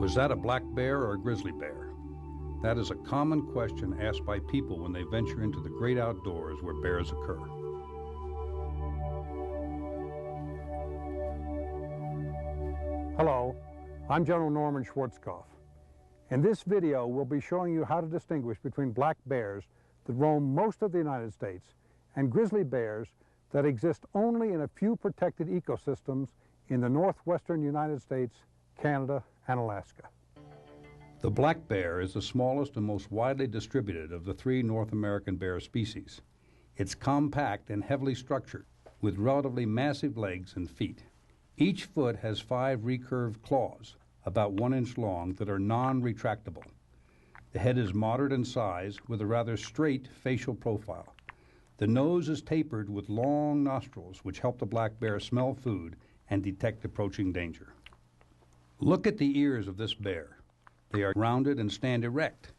Was that a black bear or a grizzly bear? That is a common question asked by people when they venture into the great outdoors where bears occur. Hello, I'm General Norman Schwarzkopf. In this video, we'll be showing you how to distinguish between black bears that roam most of the United States and grizzly bears that exist only in a few protected ecosystems in the northwestern United States, Canada, and Alaska. The black bear is the smallest and most widely distributed of the three North American bear species. It's compact and heavily structured, with relatively massive legs and feet. Each foot has 5 recurved claws, about 1 inch long, that are non-retractable. The head is moderate in size, with a rather straight facial profile. The nose is tapered with long nostrils, which help the black bear smell food and detect approaching danger. Look at the ears of this bear. They are rounded and stand erect.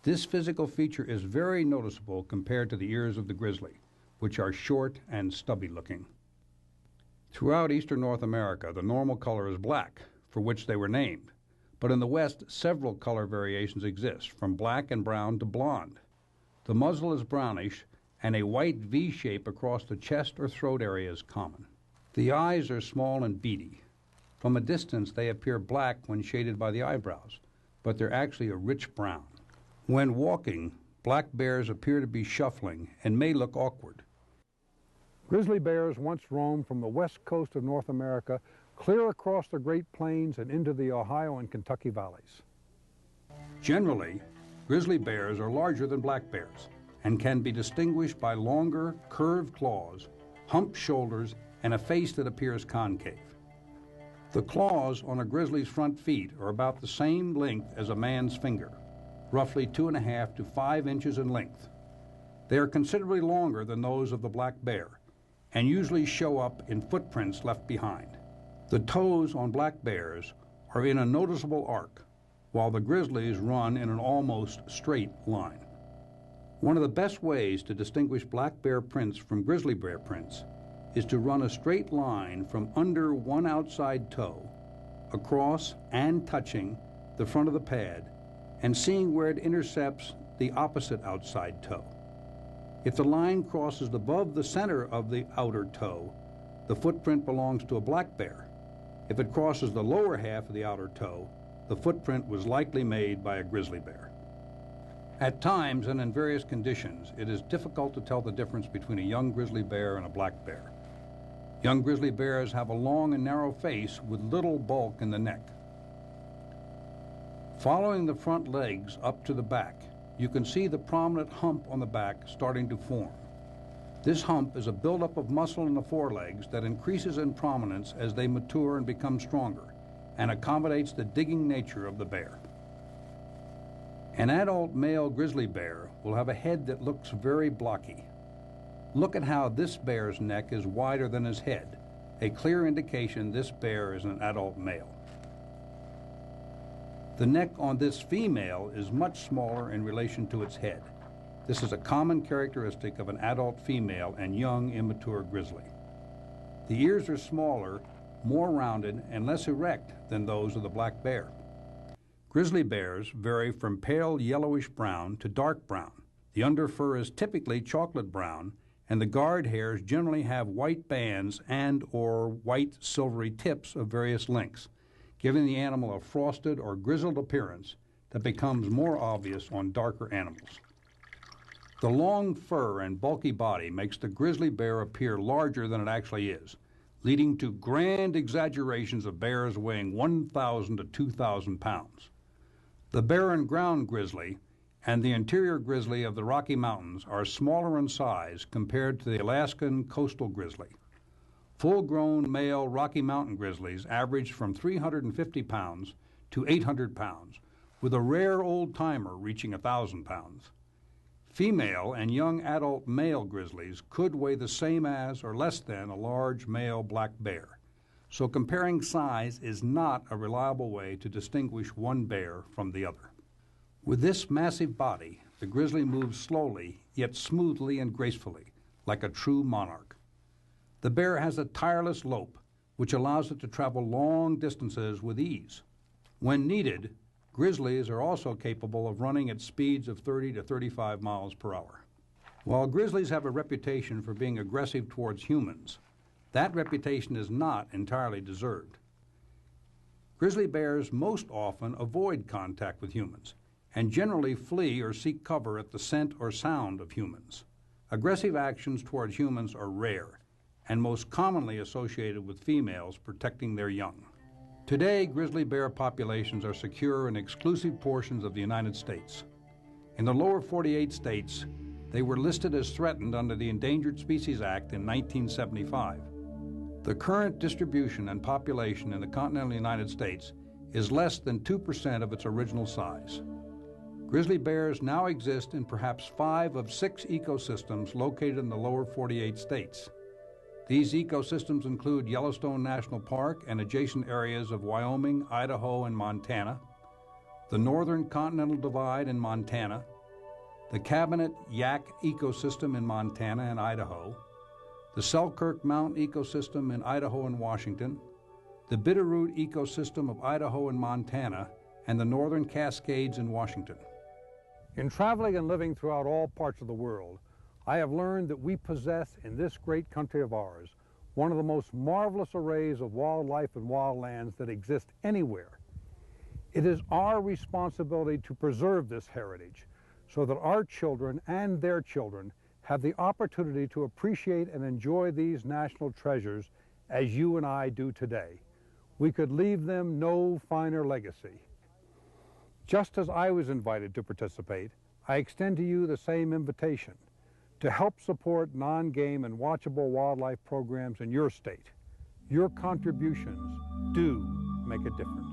This physical feature is very noticeable compared to the ears of the grizzly, which are short and stubby looking. Throughout eastern North America, the normal color is black, for which they were named. But in the West, several color variations exist, from black and brown to blonde. The muzzle is brownish, and a white V shape across the chest or throat area is common. The eyes are small and beady. From a distance, they appear black when shaded by the eyebrows, but they're actually a rich brown. When walking, black bears appear to be shuffling and may look awkward. Grizzly bears once roamed from the west coast of North America clear across the Great Plains and into the Ohio and Kentucky valleys. Generally, grizzly bears are larger than black bears and can be distinguished by longer, curved claws, humped shoulders, and a face that appears concave. The claws on a grizzly's front feet are about the same length as a man's finger, roughly 2.5 to 5 inches in length. They are considerably longer than those of the black bear and usually show up in footprints left behind. The toes on black bears are in a noticeable arc, while the grizzlies run in an almost straight line. One of the best ways to distinguish black bear prints from grizzly bear prints is to run a straight line from under one outside toe, across and touching the front of the pad, and seeing where it intercepts the opposite outside toe. If the line crosses above the center of the outer toe, the footprint belongs to a black bear. If it crosses the lower half of the outer toe, the footprint was likely made by a grizzly bear. At times and in various conditions, it is difficult to tell the difference between a young grizzly bear and a black bear. Young grizzly bears have a long and narrow face with little bulk in the neck. Following the front legs up to the back, you can see the prominent hump on the back starting to form. This hump is a buildup of muscle in the forelegs that increases in prominence as they mature and become stronger, and accommodates the digging nature of the bear. An adult male grizzly bear will have a head that looks very blocky. Look at how this bear's neck is wider than his head, a clear indication this bear is an adult male. The neck on this female is much smaller in relation to its head. This is a common characteristic of an adult female and young immature grizzly. The ears are smaller, more rounded, and less erect than those of the black bear. Grizzly bears vary from pale yellowish brown to dark brown. The underfur is typically chocolate brown, and the guard hairs generally have white bands and/or white silvery tips of various lengths, giving the animal a frosted or grizzled appearance that becomes more obvious on darker animals. The long fur and bulky body makes the grizzly bear appear larger than it actually is, leading to grand exaggerations of bears weighing 1,000 to 2,000 pounds. The barren ground grizzly and the interior grizzly of the Rocky Mountains are smaller in size compared to the Alaskan coastal grizzly. Full-grown male Rocky Mountain grizzlies average from 350 pounds to 800 pounds, with a rare old-timer reaching 1,000 pounds. Female and young adult male grizzlies could weigh the same as or less than a large male black bear, so comparing size is not a reliable way to distinguish one bear from the other. With this massive body, the grizzly moves slowly, yet smoothly and gracefully, like a true monarch. The bear has a tireless lope, which allows it to travel long distances with ease. When needed, grizzlies are also capable of running at speeds of 30 to 35 miles per hour. While grizzlies have a reputation for being aggressive towards humans, that reputation is not entirely deserved. Grizzly bears most often avoid contact with humans and generally flee or seek cover at the scent or sound of humans. Aggressive actions towards humans are rare and most commonly associated with females protecting their young. Today, grizzly bear populations are secure in exclusive portions of the United States. In the lower 48 states, they were listed as threatened under the Endangered Species Act in 1975. The current distribution and population in the continental United States is less than 2% of its original size. Grizzly bears now exist in perhaps 5 of 6 ecosystems located in the lower 48 states. These ecosystems include Yellowstone National Park and adjacent areas of Wyoming, Idaho, and Montana, the Northern Continental Divide in Montana, the Cabinet Yaak ecosystem in Montana and Idaho, the Selkirk Mountain ecosystem in Idaho and Washington, the Bitterroot ecosystem of Idaho and Montana, and the Northern Cascades in Washington. In traveling and living throughout all parts of the world, I have learned that we possess in this great country of ours one of the most marvelous arrays of wildlife and wildlands that exist anywhere. It is our responsibility to preserve this heritage so that our children and their children have the opportunity to appreciate and enjoy these national treasures as you and I do today. We could leave them no finer legacy. Just as I was invited to participate, I extend to you the same invitation to help support non-game and watchable wildlife programs in your state. Your contributions do make a difference.